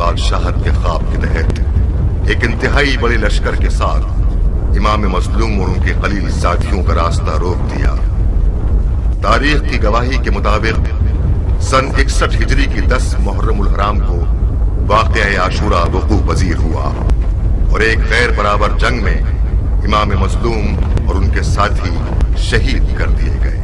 بادشاہت کے خواب کے تحت ایک انتہائی بڑے لشکر کے ساتھ امام مظلوم اور ان کے قلیل ساتھیوں کا راستہ روک دیا۔ تاریخ کی گواہی کے مطابق سن 61 ہجری کی 10 محرم الحرام کو واقعہ عاشورہ وقوع پذیر ہوا اور ایک غیر برابر جنگ میں امام مظلوم اور ان کے ساتھی شہید کر دیے گئے۔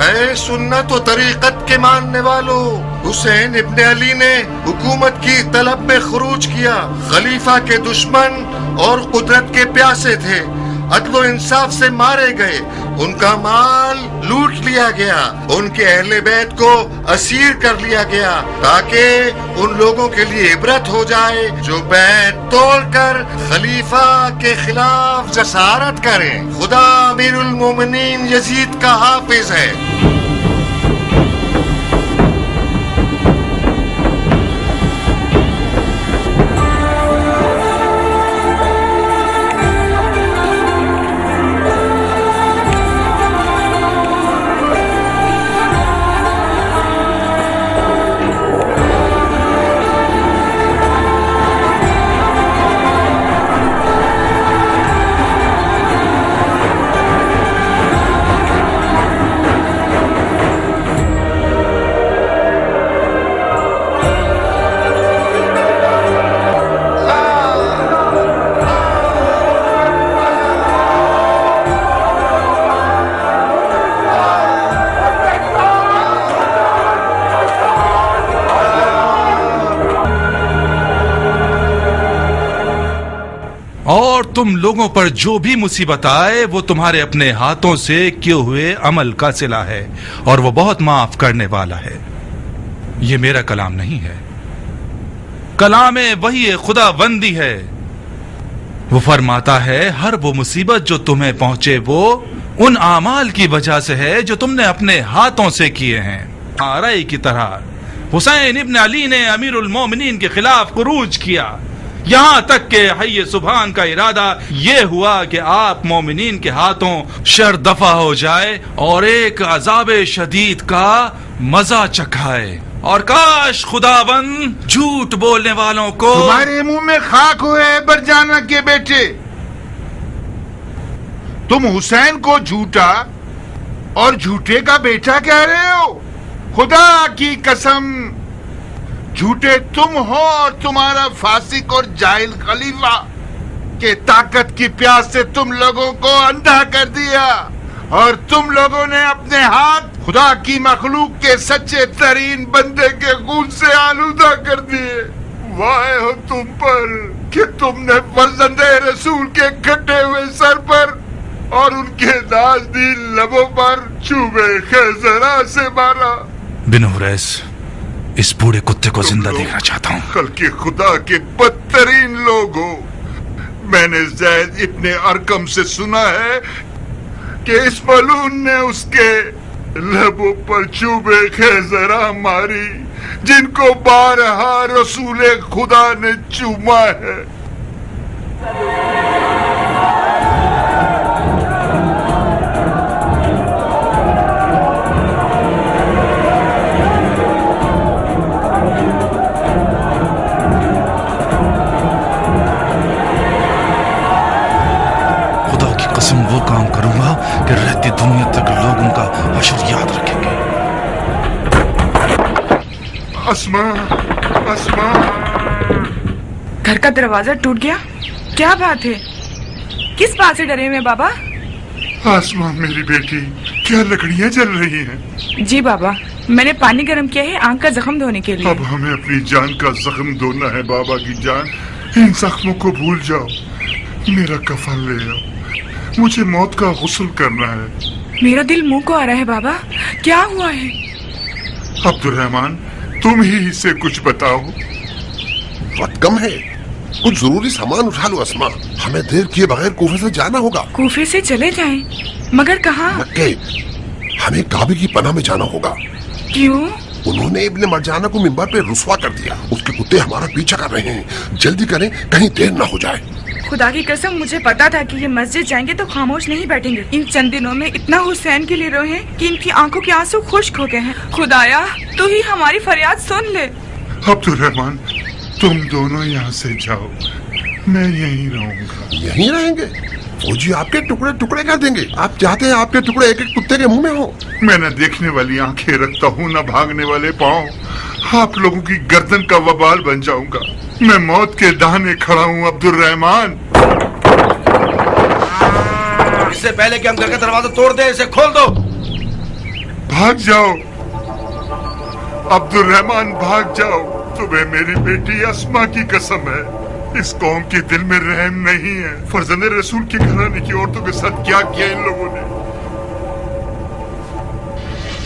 اے سنت و طریقت کے ماننے والوں، حسین ابن علی نے حکومت کی طلب میں خروج کیا۔ خلیفہ کے دشمن اور قدرت کے پیاسے تھے، عدل و انصاف سے مارے گئے، ان کا مال لوٹ لیا گیا، ان کے اہل بیت کو اسیر کر لیا گیا تاکہ ان لوگوں کے لیے عبرت ہو جائے جو بیت توڑ کر خلیفہ کے خلاف جسارت کریں۔ خدا امیر المومنین یزید کا حافظ ہے۔ اور تم لوگوں پر جو بھی مصیبت آئے وہ تمہارے اپنے ہاتھوں سے کیے ہوئے عمل کا صلہ ہے اور وہ بہت معاف کرنے والا ہے۔ یہ میرا کلام نہیں ہے، کلام وحی خدا بندی ہے۔ وہ فرماتا ہے ہر وہ مصیبت جو تمہیں پہنچے وہ ان اعمال کی وجہ سے ہے جو تم نے اپنے ہاتھوں سے کیے ہیں۔ آرائی کی طرح حسین ابن علی نے امیر المومنین کے خلاف خروج کیا، یہاں تک کہ حی سبحان کا ارادہ یہ ہوا کہ آپ مومنین کے ہاتھوں شر دفع ہو جائے اور ایک عذاب شدید کا مزہ چکھائے۔ اور کاش خداوند جھوٹ بولنے والوں کو تمہارے منہ میں خاک ہوئے برجانہ کے بیٹے، تم حسین کو جھوٹا اور جھوٹے کا بیٹا کہہ رہے ہو؟ خدا کی قسم، جھوٹے تم ہو اور تمہارا فاسق اور جاہل خلیفہ کہ طاقت کی پیاس سے تم لوگوں کو اندھا کر دیا اور تم لوگوں نے اپنے ہاتھ خدا کی مخلوق کے سچے ترین بندے کے خون سے آلودہ کر دیے۔ واہ ہو تم پر کہ تم نے فرزند رسول کے کٹے ہوئے سر پر اور ان کے نازنین لبوں پر چوبے خیزرہ سے مارا۔ بن حریث، اس بوڑھے کتے کو زندہ دیکھنا چاہتا ہوں۔ خلق خدا کے بدترین لوگ ہو۔ میں نے زید ابن ارقم سے سنا ہے کہ اس ملعون نے اس کے لبوں پر چوبے خیزرہ ماری جن کو بارہا رسول خدا نے چوما ہے. وہ کام کروں گا کہ رہتی دنیا تک لوگ ان کا حشر یاد رکھیں گے. اسما، اسما. گھر کا دروازہ ٹوٹ گیا؟ کیا بات ہے؟ کس بات سے ڈرے ہوئے بابا؟ اسما میری بیٹی، کیا لکڑیاں جل رہی ہیں؟ جی بابا، میں نے پانی گرم کیا ہے آنکھ کا زخم دھونے کے لیے. اب ہمیں اپنی جان کا زخم دھونا ہے بابا کی جان. ان زخموں کو بھول جاؤ. میرا کفن لے آؤ، مجھے موت کا غسل کرنا ہے. میرا دل منہ کو آ رہا ہے بابا، کیا ہوا ہے؟ عبد الرحمن، تم ہی سے کچھ بتاؤ. وقت کم ہے، کچھ ضروری سامان اٹھا لو اسما. ہمیں دیر کیے بغیر کوفے سے جانا ہوگا. کوفے سے چلے جائیں؟ مگر کہاں؟ مکے. ہمیں کعبے کی پناہ میں جانا ہوگا. کیوں؟ انہوں نے ابن مرجانہ کو منبر پہ رسوا کر دیا. اس کے کتے ہمارا پیچھا کر رہے ہیں. جلدی کریں، کہیں دیر نہ ہو جائے. خدا کی قسم مجھے پتا تھا کہ یہ مسجد جائیں گے تو خاموش نہیں بیٹھیں گے. ان چند دنوں میں اتنا حسین کے لیے روئے ہیں کہ ان کی آنکھوں کے آنسو خشک ہو گئے ہیں. خدایا تو ہی ہماری فریاد سن لے. عبد الرحمن، تم دونوں یہاں سے جاؤ، میں یہیں رہوں گا. یہیں رہیں گے؟ فوجی آپ کے ٹکڑے ٹکڑے کر دیں گے. آپ چاہتے ہیں آپ کے ٹکڑے ایک ایک کتے کے منہ میں ہوں؟ میں نہ دیکھنے والی آنکھیں رکھتا ہوں، نہ بھاگنے والے پاؤں. آپ لوگوں کی گردن کا وبال بن جاؤں گا. میں موت کے دہانے کھڑا ہوں عبد الرحمن. اس سے پہلے کہ ہم گھر کا دروازہ توڑ دیں، اسے کھول دو. بھاگ جاؤ عبد الرحمن، بھاگ جاؤ. تمہیں میری بیٹی اسما کی قسم ہے، اس قوم کے دل میں رحم نہیں ہے. فرزند رسول کے گھرانے کی عورتوں کے ساتھ کیا کیا ان لوگوں نے.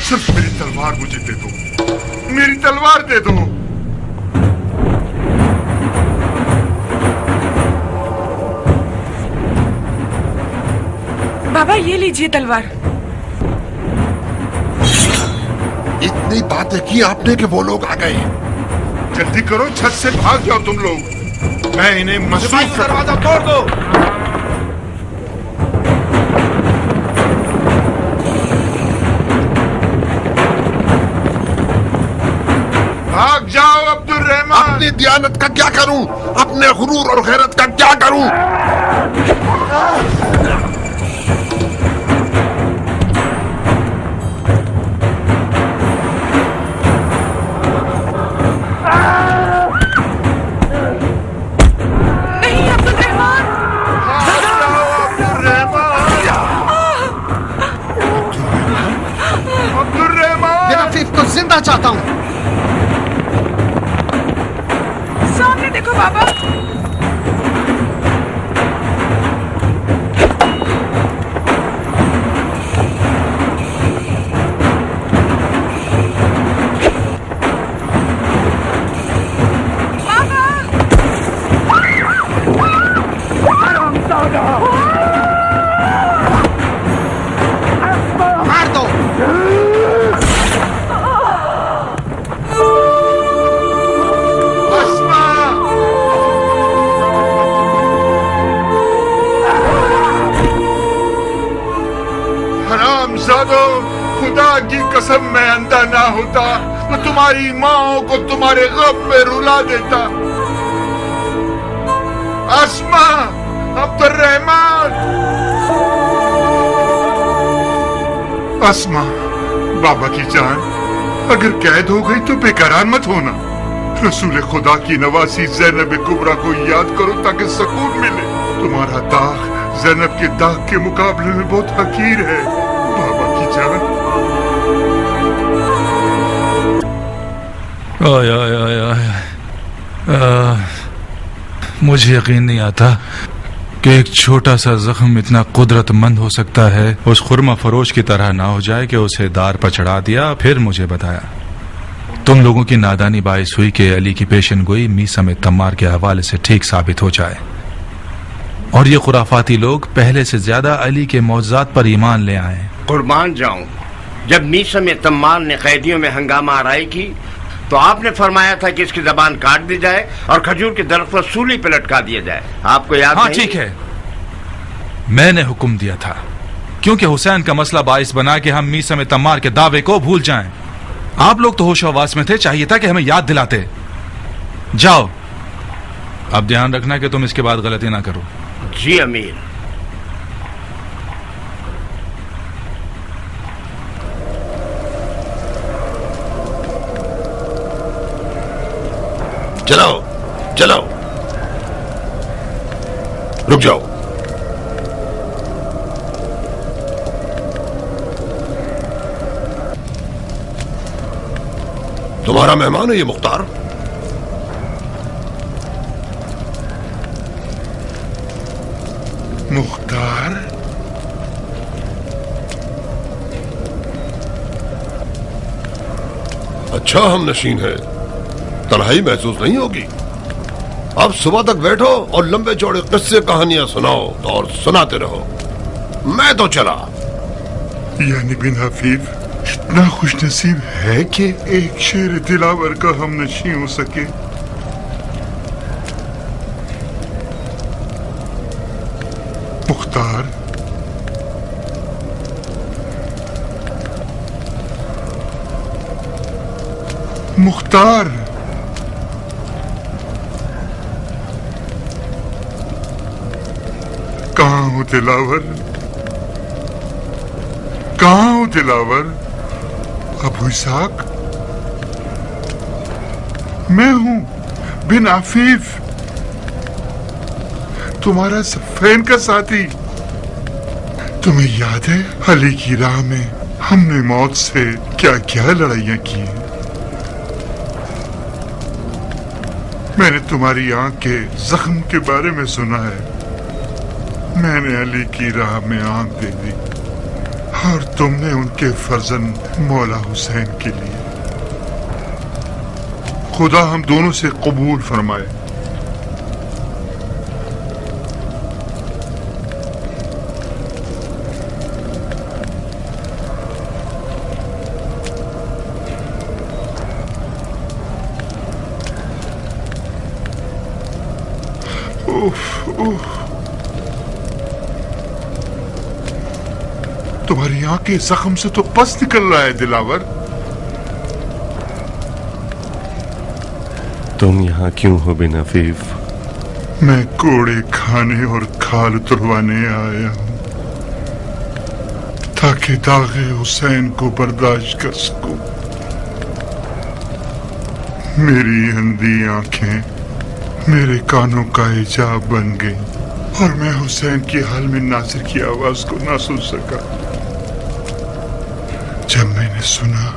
صرف میری تلوار مجھے دے دو، میری تلوار دے دو. بابا یہ لیجیے تلوار. اتنی باتیں کی آپ نے کہ وہ لوگ آ گئے. جلدی کرو، چھت سے بھاگ جاؤ تم لوگ. میں انہیں مسجد دروازہ توڑ دو. بھاگ جاؤ عبد الرحمن. اپنی دیانت کا کیا کروں؟ اپنے غرور اور غیرت کا کیا کروں؟ زندہ چاہتا ہوں. سامنے دیکھو بابا. مار دو. خدا کی قسم میں اندھا نہ ہوتا تو تمہاری ماں کو تمہارے غم میں رلا دیتا. اسما، عبد الرحمن. اسما، بابا کی جان، اگر قید ہو گئی تو بے قرار مت ہونا. رسول خدا کی نواسی زینب کبریٰ کو یاد کرو تاکہ سکون ملے. تمہارا داغ زینب کے داغ کے مقابلے میں بہت حقیر ہے بابا کی جان. مجھے یقین نہیں آتا کہ ایک چھوٹا سا زخم اتنا قدرت مند ہو سکتا ہے. اس خرمہ فروش کی طرح نہ ہو جائے کہ اسے دار پر چڑھا دیا پھر مجھے بتایا. تم لوگوں کی نادانی باعث ہوئی کہ علی کی پیشن گوئی میسم تمار کے حوالے سے ٹھیک ثابت ہو جائے، اور یہ خرافاتی لوگ پہلے سے زیادہ علی کے معجزات پر ایمان لے آئے. قربان جاؤں، جب میسم تمار نے قیدیوں میں ہنگامہ آرائی کی تو آپ نے فرمایا تھا کہ اس کی زبان کاٹ دی جائے اور کھجور کے درخت پر سولی پہ لٹکا دیا جائے. آپ کو یاد ہاں نہیں؟ ٹھیک ہے، میں نے حکم دیا تھا کیونکہ حسین کا مسئلہ باعث بنا کہ ہم میثم تمار کے دعوے کو بھول جائیں. آپ لوگ تو ہوش و حواس میں تھے، چاہیے تھا کہ ہمیں یاد دلاتے. جاؤ، اب دھیان رکھنا کہ تم اس کے بعد غلطی نہ کرو. جی امیر. چلاؤ چلاؤ، رک جاؤ. تمہارا مہمان ہے یہ مختار؟ مختار؟ اچھا ہم نشین ہے، تنہائی محسوس نہیں ہوگی. اب صبح تک بیٹھو اور لمبے چوڑے قصے کہانیاں سناؤ اور سناتے رہو. میں تو چلا. یعنی بن حفیظ اتنا خوش نصیب ہے کہ ایک شعر دلاور کا ہم نشیں ہو سکے. مختار، مختار، کہاں ہو دلاور؟ کہاں ہو دلاور؟ ابو اسحاق، میں ہوں بن عفیف، تمہارا صفین کا ساتھی. تمہیں یاد ہے علی کی راہ میں ہم نے موت سے کیا کیا لڑائیاں کی ہیں؟ میں نے تمہاری آنکھ کے زخم کے بارے میں سنا ہے. میں نے علی کی راہ میں آنکھ دے دی اور تم نے ان کے فرزند مولا حسین کے لیے. خدا ہم دونوں سے قبول فرمائے. تمہاری آنکھ کے زخم سے تو پس نکل رہا ہے دلاور. تم یہاں کیوں ہو بن عفیف؟ میں کوڑے کھانے اور کھال اتروانے آیا ہوں تاکہ داغ حسین کو برداشت کر سکوں. میری اندھی آنکھیں میرے کانوں کا حجاب بن گئی اور میں حسین کی حال میں ناصر کی آواز کو نہ سن سکا. جب میں نے سنا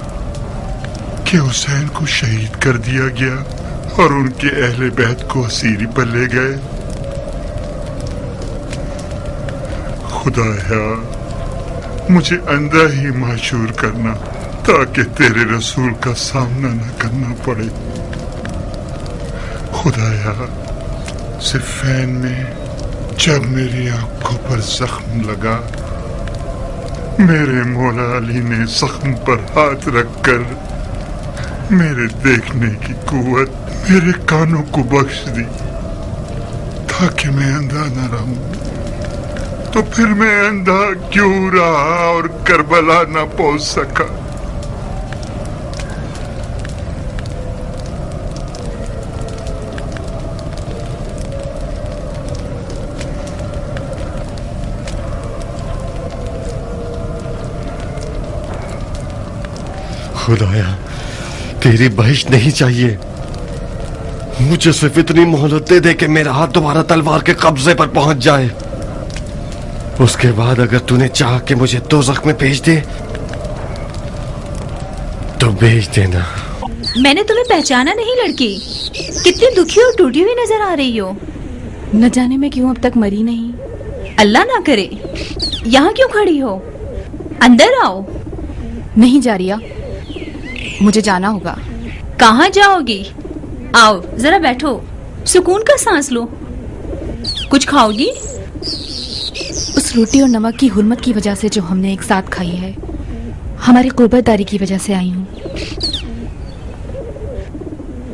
کہ حسین کو شہید کر دیا گیا اور ان کے اہل بیت کو اسیری پر لے گئے، خدایا مجھے اندھا ہی معشور کرنا تاکہ تیرے رسول کا سامنا نہ کرنا پڑے. خدایا صفین میں جب میری آنکھوں پر زخم لگا، میرے مولا علی نے زخم پر ہاتھ رکھ کر میرے دیکھنے کی قوت میرے کانوں کو بخش دی تاکہ میں اندھا نہ رہوں. تو پھر میں اندھا کیوں رہا اور کربلا نہ پہنچ سکا؟ خدایا تیری بہشت نہیں چاہیے، مجھے صرف اتنی مہلت دے دے کہ میرا ہاتھ دوبارہ تلوار کے قبضے پر پہنچ جائے. اس کے بعد اگر تو نے چاہ کہ مجھے دوزخ میں بھیج دے تو بھیج دینا. میں نے تمہیں پہچانا نہیں لڑکی، کتنی دکھی اور ٹوٹی ہوئی نظر آ رہی ہو. نہ جانے میں کیوں اب تک مری نہیں. اللہ نہ کرے. یہاں کیوں کھڑی ہو؟ اندر آؤ. نہیں جاریہ، مجھے جانا ہوگا. کہاں جاؤ گی؟ آؤ ذرا بیٹھو، سکون کا سانس لو. کچھ کھاؤ گی؟ اس روٹی اور نمک کی حرمت کی وجہ سے جو ہم نے ایک ساتھ کھائی ہے، ہماری قربت داری کی وجہ سے آئی ہوں.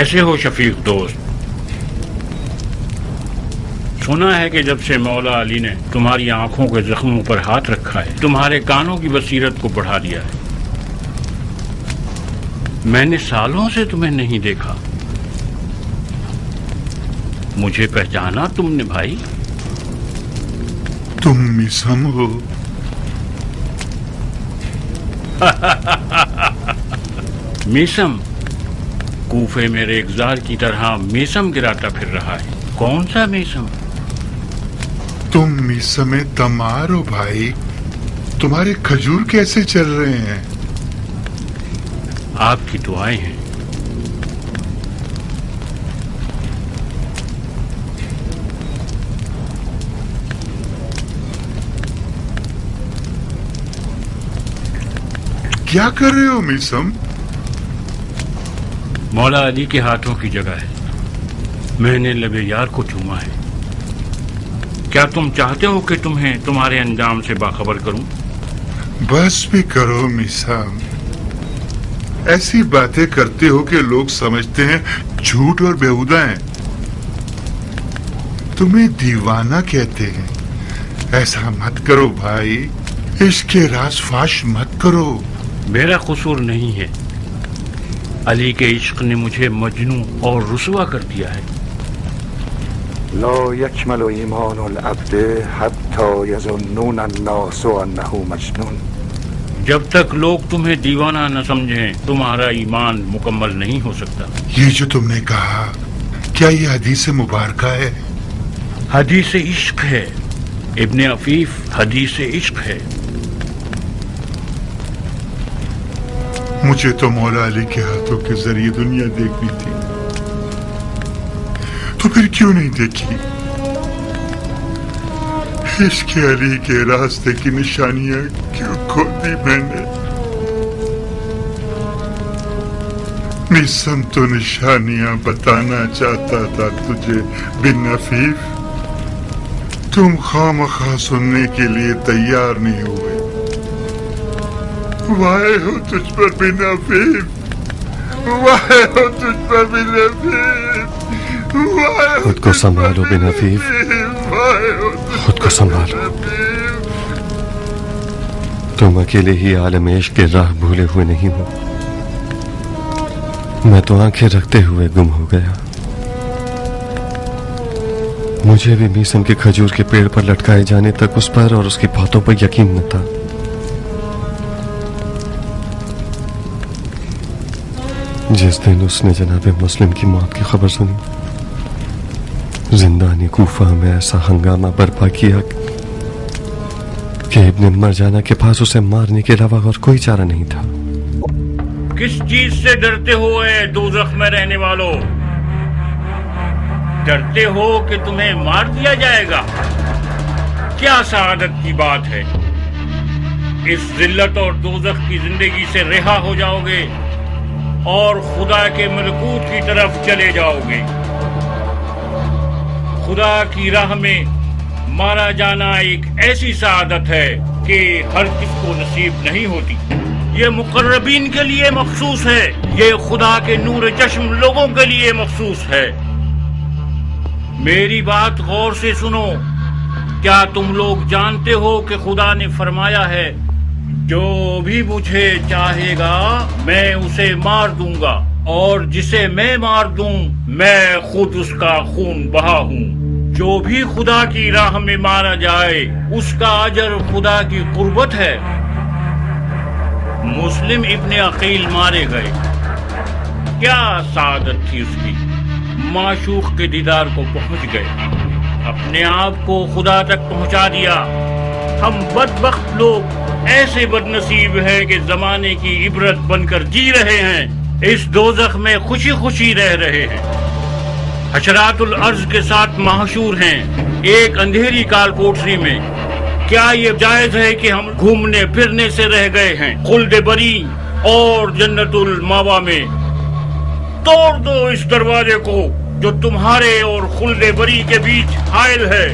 کیسے ہو شفیق دوست؟ سنا ہے کہ جب سے مولا علی نے تمہاری آنکھوں کے زخموں پر ہاتھ رکھا ہے تمہارے کانوں کی بصیرت کو بڑھا دیا ہے۔ میں نے سالوں سے تمہیں نہیں دیکھا، مجھے پہچانا تم نے بھائی؟ تم میسم ہو؟ میسم؟ کوفے میں ریگزار کی طرح میسم گراتا پھر رہا ہے۔ کون سا میسم؟ تم میسم تمار ہو بھائی۔ تمہارے کھجور کیسے چل رہے ہیں؟ آپ کی دعائیں ہیں۔ کیا کر رہے ہو میسم؟ مولا علی کے ہاتھوں کی جگہ ہے، میں نے لب یار کو چوما ہے۔ کیا تم چاہتے ہو کہ تمہیں تمہارے انجام سے باخبر کروں؟ بس بھی کرو میسم، ایسی باتیں کرتے ہو کہ لوگ سمجھتے ہیں جھوٹ اور بیہودہ ہیں، تمہیں دیوانہ کہتے ہیں۔ ایسا مت کرو بھائی، عشق کے راز فاش مت کرو۔ میرا قصور نہیں ہے، علی کے عشق نے مجھے مجنون اور رسوا کر دیا ہے۔ لا يكمل ایمان العبد حتی یظنون الناس انه مجنون۔ جب تک لوگ تمہیں دیوانہ نہ سمجھیں تمہارا ایمان مکمل نہیں ہو سکتا۔ یہ جو تم نے کہا کیا یہ حدیث مبارکہ ہے؟ حدیث عشق ہے ابن عفیف، حدیث عشق ہے۔ مجھے تو مولا علی کے ہاتھوں کے ذریعے دنیا دیکھنی تھی، تو پھر کیوں نہیں دیکھی؟ عشق علی کے راستے کی نشانیاں کیوں کھو دی میں نے؟ میسم تو نشانیاں بتانا چاہتا تھا تجھے بن عفیف، تم خواہ سننے کے لیے تیار نہیں ہوئے۔ وائے ہو تجھ پر بن عفیف، وائے ہو تجھ پر بن عفیف، وائے ہو خود کو سنبھالو بن عفیف، خود کو سنبھالو۔ تم اکیلے ہی عالم عشق کے راہ بھولے ہوئے نہیں ہو، میں تو آنکھیں رکھتے ہوئے گم ہو گیا۔ مجھے بھی میسم کے کھجور کے پیڑ پر لٹکائے جانے تک اس پر اور اس کی باتوں پر یقین نہ تھا۔ جس دن اس نے جناب مسلم کی موت کی خبر سنی، زندانی کوفہ میں ایسا ہنگامہ برپا کیا کہ ابن مرجانہ کے پاس اسے مارنے کے علاوہ اور کوئی چارہ نہیں تھا۔ کس چیز سے ڈرتے ہو اے دوزخ میں رہنے والوں؟ ڈرتے ہو کہ تمہیں مار دیا جائے گا؟ کیا سعادت کی بات ہے، اس ذلت اور دوزخ کی زندگی سے رہا ہو جاؤ گے اور خدا کے ملکوت کی طرف چلے جاؤ گے۔ خدا کی راہ میں مارا جانا ایک ایسی سعادت ہے کہ ہر کس کو نصیب نہیں ہوتی۔ یہ مقربین کے لیے مخصوص ہے، یہ خدا کے نور چشم لوگوں کے لیے مخصوص ہے۔ میری بات غور سے سنو، کیا تم لوگ جانتے ہو کہ خدا نے فرمایا ہے جو بھی مجھے چاہے گا میں اسے مار دوں گا، اور جسے میں مار دوں میں خود اس کا خون بہا ہوں۔ جو بھی خدا کی راہ میں مارا جائے اس کا اجر خدا کی قربت ہے۔ مسلم ابن عقیل مارے گئے، کیا سعادت تھی اس کی، معشوق کے دیدار کو پہنچ گئے، اپنے آپ کو خدا تک پہنچا دیا۔ ہم بدبخت لوگ ایسے بد نصیب ہیں کہ زمانے کی عبرت بن کر جی رہے ہیں، اس دوزخ میں خوشی خوشی رہ رہے ہیں، حشرات الارض کے ساتھ محشور ہیں ایک اندھیری کال کوٹری میں۔ کیا یہ جائز ہے کہ ہم گھومنے پھرنے سے رہ گئے ہیں خلد بری اور جنت الماوا میں؟ توڑ دو اس دروازے کو جو تمہارے اور خلد بری کے بیچ حائل ہے۔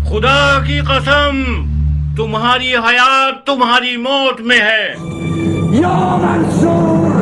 خدا کی قسم تمہاری حیات تمہاری موت میں ہے۔ یا منصور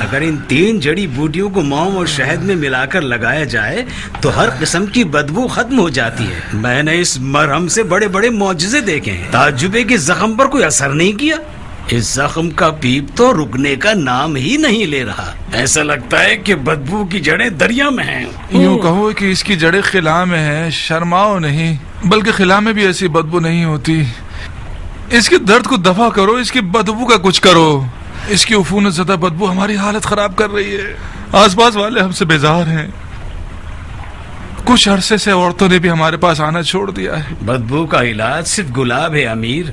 اگر ان 3 جڑی بوٹیوں کو موم اور شہد میں ملا کر لگایا جائے تو ہر قسم کی بدبو ختم ہو جاتی ہے۔ میں نے اس مرہم سے بڑے بڑے معجزے دیکھے ہیں، تعجبے کے زخم پر کوئی اثر نہیں کیا۔ اس زخم کا پیپ تو رکنے کا نام ہی نہیں لے رہا، ایسا لگتا ہے کہ بدبو کی جڑیں دریا میں ہیں۔ یوں کہو کہ اس کی جڑیں خلا میں ہیں، شرماؤ نہیں، بلکہ خلا میں بھی ایسی بدبو نہیں ہوتی۔ اس کے درد کو دفع کرو، اس کی بدبو کا کچھ کرو۔ اس کی عفونت زدہ بدبو ہماری حالت خراب کر رہی ہے، آس پاس والے ہم سے بیزار ہیں۔ کچھ عرصے سے عورتوں نے بھی ہمارے پاس آنا چھوڑ دیا ہے۔ بدبو کا علاج صرف گلاب ہے امیر،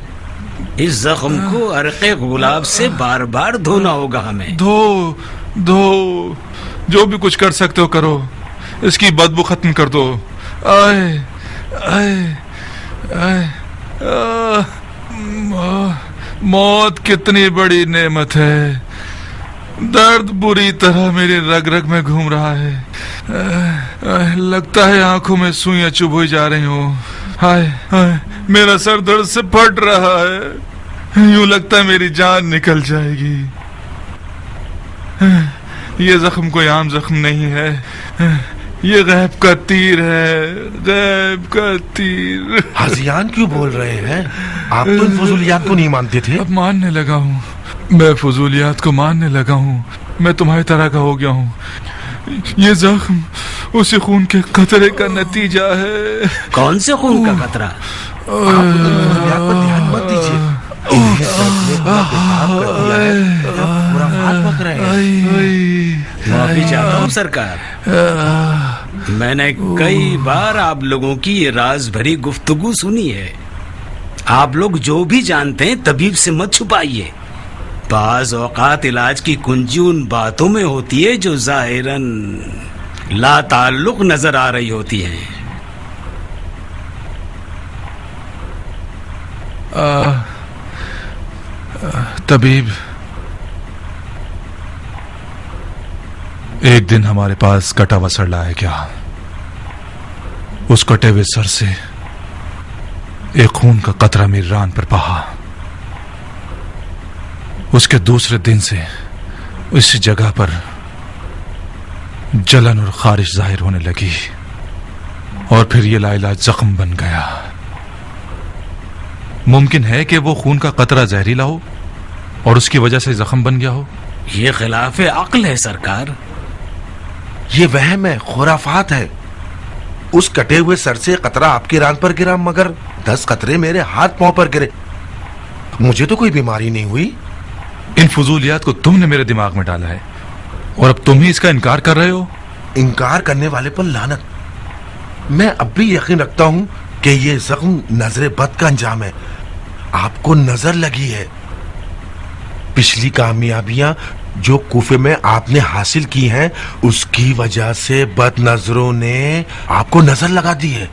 اس زخم کو عرق گلاب سے بار بار دھونا ہوگا ہمیں۔ دھو جو بھی کچھ کر سکتے ہو کرو، اس کی بدبو ختم کر دو۔ آئے آئے آئے موت کتنی بڑی نعمت ہے، درد بری طرح میری رگ رگ میں گھوم رہا ہے، لگتا ہے آنکھوں میں سوئیاں چبھ ہوئی جا رہی ہوں۔ ہائے ہائے میرا سر درد سے پھٹ رہا ہے، یوں لگتا ہے میری جان نکل جائے گی۔ یہ زخم کوئی عام زخم نہیں ہے، یہ غیب کا تیر ہے، غیب کا تیر۔ حاجیان کیوں بول رہے ہیں؟ آپ تو ان فضولیات کو نہیں مانتے تھے۔ اب ماننے لگا ہوں، میں فضولیات کو ماننے لگا ہوں، میں تمہاری طرح کا ہو گیا ہوں۔ یہ زخم اسی خون کے قطرے کا نتیجہ ہے۔ کون سے خون کا قطرہ؟ آپ فضولیات پر دھیان مت دیجیے، معافی چاہتا ہوں سرکار، میں نے کئی بار آپ لوگوں کی یہ راز بھری گفتگو سنی ہے۔ آپ لوگ جو بھی جانتے ہیں طبیب سے مت چھپائیے، بعض اوقات علاج کی کنجی ان باتوں میں ہوتی ہے جو ظاہراً لا تعلق نظر آ رہی ہوتی ہیں۔ طبیب، ایک دن ہمارے پاس کٹا ہوا سڑ ہے کیا؟ اس کٹے ہوئے سر سے ایک خون کا قطرہ میری ران پر بہا۔ اس کے دوسرے دن سے اس جگہ پر جلن اور خارش ظاہر ہونے لگی، اور پھر یہ لا علاج زخم بن گیا۔ ممکن ہے کہ وہ خون کا قطرہ زہریلا ہو اور اس کی وجہ سے زخم بن گیا ہو؟ یہ خلاف عقل ہے سرکار، یہ وہم ہے، خرافات ہے۔ اس کٹے ہوئے سر سے قطرہ آپ کی ران پر گرا، مگر 10 قطرے میرے ہاتھ پاؤں پر گرے، مجھے تو کوئی بیماری نہیں ہوئی۔ ان فضولیات کو تم نے میرے دماغ میں ڈالا ہے اور اب تم ہی اس کا انکار کر رہے ہو۔ انکار کرنے والے پر لعنت۔ میں اب بھی یقین رکھتا ہوں کہ یہ زخم نظر بد کا انجام ہے، آپ کو نظر لگی ہے۔ پچھلی کامیابیاں جو کوفے میں آپ نے حاصل کی ہیں، اس کی وجہ سے بد نظروں نے آپ کو نظر لگا دی ہے۔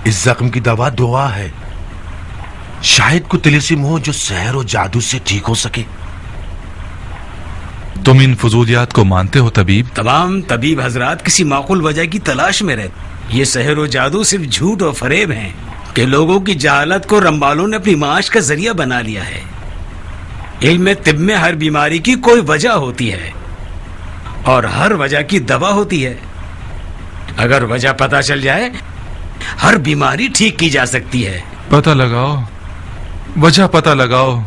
اس زخم کی دوا دعا ہے، شاید کوئی طلسم ہو جو سحر و جادو سے ٹھیک ہو سکے۔ تم ان فضولیات کو مانتے ہو طبیب؟ تمام طبیب حضرات کسی معقول وجہ کی تلاش میں رہتے۔ یہ سحر و جادو صرف جھوٹ اور فریب ہیں کہ لوگوں کی جہالت کو رمبالوں نے اپنی معاش کا ذریعہ بنا لیا ہے۔ علم طب میں ہر بیماری کی کوئی وجہ ہوتی ہے اور ہر وجہ کی دوا ہوتی ہے۔ اگر وجہ پتہ چل جائے ہر بیماری ٹھیک کی جا سکتی ہے۔ پتہ لگاؤ، وجہ پتہ لگاؤ۔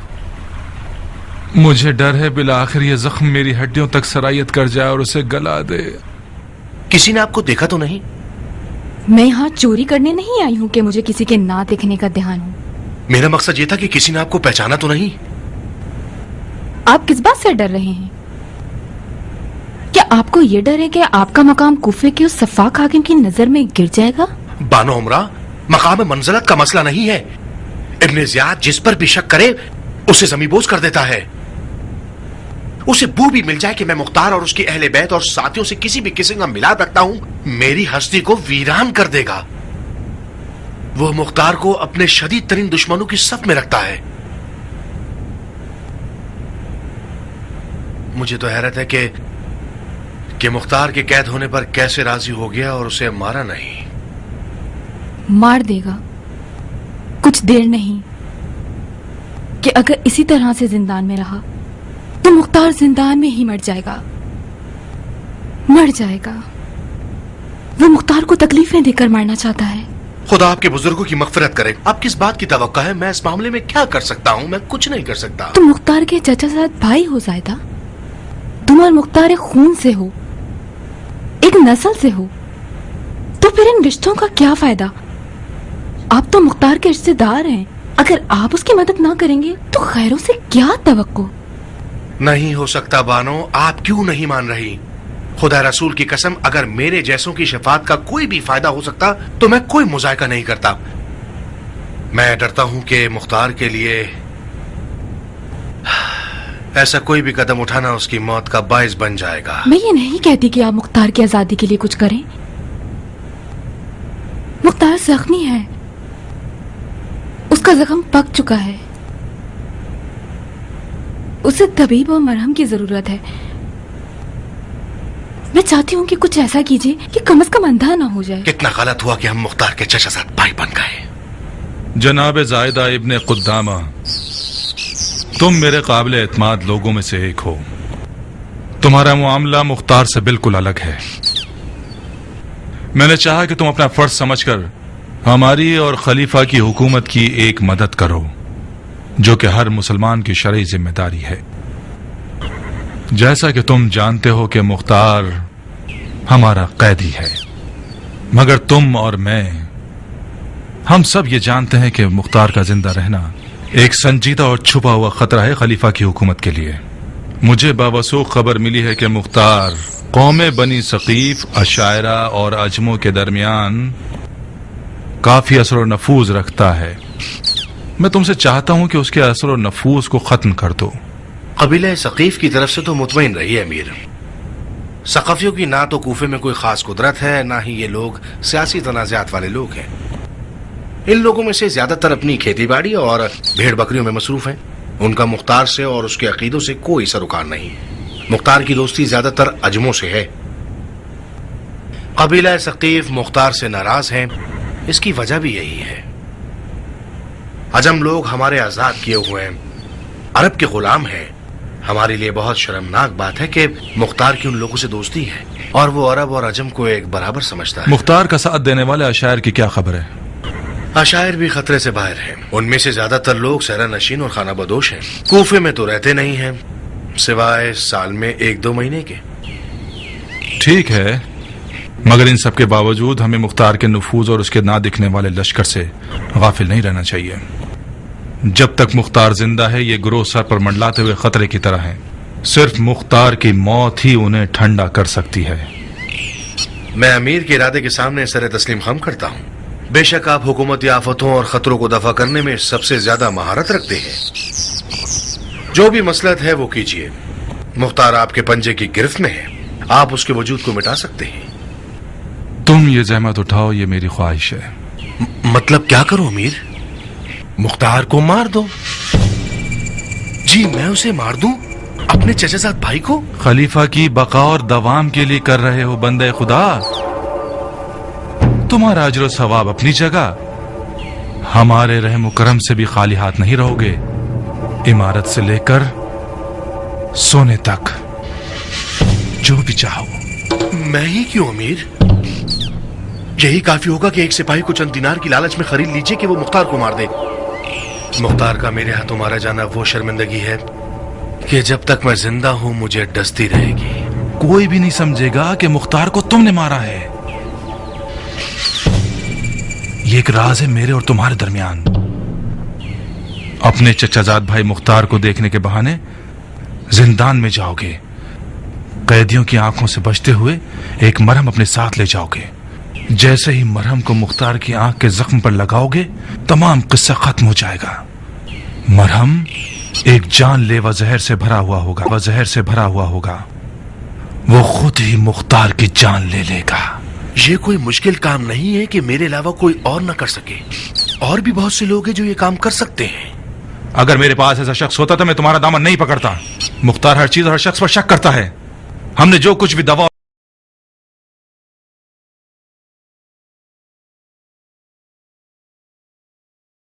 مجھے ڈر ہے بالآخر یہ زخم میری ہڈیوں تک سرایت کر جائے اور اسے گلا دے۔ کسی نے آپ کو دیکھا تو نہیں؟ میں یہاں چوری کرنے نہیں آئی ہوں کہ مجھے کسی کے نہ دیکھنے کا دھیان ہو۔ میرا مقصد یہ تھا کہ کسی نے آپ کو پہچانا تو نہیں؟ آپ کس بات سے ڈر رہے ہیں؟ کیا آپ کو یہ ڈر ہے کہ آپ کا مقام کوفے کے اس سفاک حاکم کی نظر میں گر جائے گا؟ بانو عمرہ، مقام منزلت کا مسئلہ نہیں ہے۔ ابن زیاد جس پر بھی شک کرے اسے زمیں بوس کر دیتا ہے۔ اسے بو بھی مل جائے کہ میں مختار اور اس کی اہل بیت اور ساتھیوں سے کسی بھی قسم کا ملاد رکھتا ہوں، میری ہستی کو ویران کر دے گا۔ وہ مختار کو اپنے شدید ترین دشمنوں کی صف میں رکھتا ہے۔ مجھے تو حیرت ہے کہ مختار کے قید ہونے پر کیسے راضی ہو گیا اور اسے مارا نہیں۔ مار دے گا، کچھ دیر نہیں، کہ اگر اسی طرح سے زندان میں رہا تو مختار زندان میں ہی مر جائے گا، مر جائے گا۔ وہ مختار کو تکلیفیں دے کر مارنا چاہتا ہے۔ خدا آپ کے بزرگوں کی مغفرت کرے۔ آپ کس بات کی توقع ہے؟ میں اس معاملے میں کیا کر سکتا ہوں؟ میں کچھ نہیں کر سکتا۔ تم مختار کے چچا زاد بھائی ہو زائدہ، تم اور مختار ایک خون سے ہو، ایک نسل سے ہو، تو پھر ان رشتوں کا کیا فائدہ؟ آپ تو مختار کے رشتے دار ہیں، اگر آپ اس کی مدد نہ کریں گے تو خیروں سے کیا توقع؟ نہیں ہو سکتا بانو، آپ کیوں نہیں مان رہی؟ خدا رسول کی قسم، اگر میرے جیسوں کی شفاعت کا کوئی بھی فائدہ ہو سکتا تو میں کوئی مذائقہ نہیں کرتا۔ میں ڈرتا ہوں کہ مختار کے لیے ایسا کوئی بھی قدم اٹھانا اس کی موت کا باعث بن جائے گا۔ میں یہ نہیں کہتی کہ آپ مختار کی آزادی کے لیے کچھ کریں۔ مختار زخمی ہے، اس کا زخم پک چکا ہے، اسے طبیب اور مرہم کی ضرورت ہے۔ میں چاہتی ہوں کہ کچھ ایسا کیجیے کہ کم از کم اندھا نہ ہو جائے۔ کتنا غلط ہوا کہ ہم مختار کے چچا زاد بھائی بن گئے۔ جناب زائدہ ابن قدامہ، تم میرے قابل اعتماد لوگوں میں سے ایک ہو۔ تمہارا معاملہ مختار سے بالکل الگ ہے۔ میں نے چاہا کہ تم اپنا فرض سمجھ کر ہماری اور خلیفہ کی حکومت کی ایک مدد کرو، جو کہ ہر مسلمان کی شرعی ذمہ داری ہے۔ جیسا کہ تم جانتے ہو کہ مختار ہمارا قیدی ہے، مگر تم اور میں، ہم سب یہ جانتے ہیں کہ مختار کا زندہ رہنا ایک سنجیدہ اور چھپا ہوا خطرہ ہے خلیفہ کی حکومت کے لیے۔ مجھے باوثوق خبر ملی ہے کہ مختار قوم بنی ثقیف، اشاعرہ اور عجموں کے درمیان کافی اثر و نفوذ رکھتا ہے۔ میں تم سے چاہتا ہوں کہ اس کے اثر و نفوذ کو ختم کر دو۔ قبیلہ ثقیف کی طرف سے تو مطمئن رہی ہے امیر۔ ثقفیوں کی نہ تو کوفے میں کوئی خاص قدرت ہے، نہ ہی یہ لوگ سیاسی تنازعات والے لوگ ہیں۔ ان لوگوں میں سے زیادہ تر اپنی کھیتی باڑی اور بھیڑ بکریوں میں مصروف ہیں۔ ان کا مختار سے اور اس کے عقیدوں سے کوئی سروکار نہیں۔ مختار کی دوستی زیادہ تر عجموں سے ہے۔ قبیلہ ثقیف مختار سے ناراض ہیں، اس کی وجہ بھی یہی ہے۔ عجم لوگ ہمارے آزاد کیے ہوئے ہیں، عرب کے غلام ہیں۔ ہمارے لیے بہت شرمناک بات ہے کہ مختار کی ان لوگوں سے دوستی ہے اور وہ عرب اور عجم کو ایک برابر سمجھتا ہے۔ مختار کا ساتھ دینے والے اشاعر کی کیا خبر ہے؟ اشاعر بھی خطرے سے باہر ہیں۔ ان میں سے زیادہ تر لوگ سیرا نشین اور خانہ بدوش ہیں۔ کوفے میں تو رہتے نہیں ہیں، سوائے سال میں 1-2 مہینے کے۔ ٹھیک ہے، مگر ان سب کے باوجود ہمیں مختار کے نفوذ اور اس کے نہ دکھنے والے لشکر سے غافل نہیں رہنا چاہیے۔ جب تک مختار زندہ ہے یہ گروہ سر پر منڈلاتے ہوئے خطرے کی طرح ہیں۔ صرف مختار کی موت ہی انہیں ٹھنڈا کر سکتی ہے۔ میں امیر کے ارادے کے سامنے سر تسلیم خم کرتا ہوں۔ بے شک آپ حکومتی آفتوں اور خطروں کو دفع کرنے میں سب سے زیادہ مہارت رکھتے ہیں۔ جو بھی مصلحت ہے وہ کیجیے۔ مختار آپ کے پنجے کی گرفت میں ہے، آپ اس کے وجود کو مٹا سکتے ہیں۔ تم یہ زحمت اٹھاؤ، یہ میری خواہش ہے۔ مطلب کیا کروں امیر؟ مختار کو مار دو۔ جی میں اسے مار دوں؟ اپنے چچا زاد بھائی کو؟ خلیفہ کی بقا اور دوام کے لیے کر رہے ہو بندے خدا، تمہارا اجر و ثواب اپنی جگہ، ہمارے رحم و کرم سے بھی خالی ہاتھ نہیں رہو گے، عمارت سے لے کر سونے تک جو بھی چاہو۔ میں ہی کیوں امیر؟ یہی کافی ہوگا کہ ایک سپاہی کو چند دینار کی لالچ میں خرید لیجئے کہ وہ مختار کو مار دے۔ مختار کا میرے ہاتھوں مارا جانا وہ شرمندگی ہے کہ جب تک میں زندہ ہوں مجھے ڈستی رہے گی۔ کوئی بھی نہیں سمجھے گا کہ مختار کو تم نے مارا ہے۔ یہ ایک راز ہے میرے اور تمہارے درمیان۔ اپنے چچا زاد بھائی مختار کو دیکھنے کے بہانے زندان میں جاؤ گے، قیدیوں کی آنکھوں سے بچتے ہوئے ایک مرہم اپنے ساتھ لے جاؤ گے۔ جیسے ہی مرہم کو مختار کی آنکھ کے زخم پر لگاؤ گے تمام قصہ ختم ہو جائے گا۔ مرہم ایک جان لیوا زہر سے بھرا ہوا ہوگا، وہ خود ہی مختار کی جان لے لے گا۔ یہ کوئی مشکل کام نہیں ہے کہ میرے علاوہ کوئی اور نہ کر سکے۔ اور بھی بہت سے لوگ ہیں جو یہ کام کر سکتے ہیں۔ اگر میرے پاس ایسا شخص ہوتا تو میں تمہارا دامن نہیں پکڑتا۔ مختار ہر چیز اور ہر شخص پر شک کرتا ہے۔ ہم نے جو کچھ بھی دوا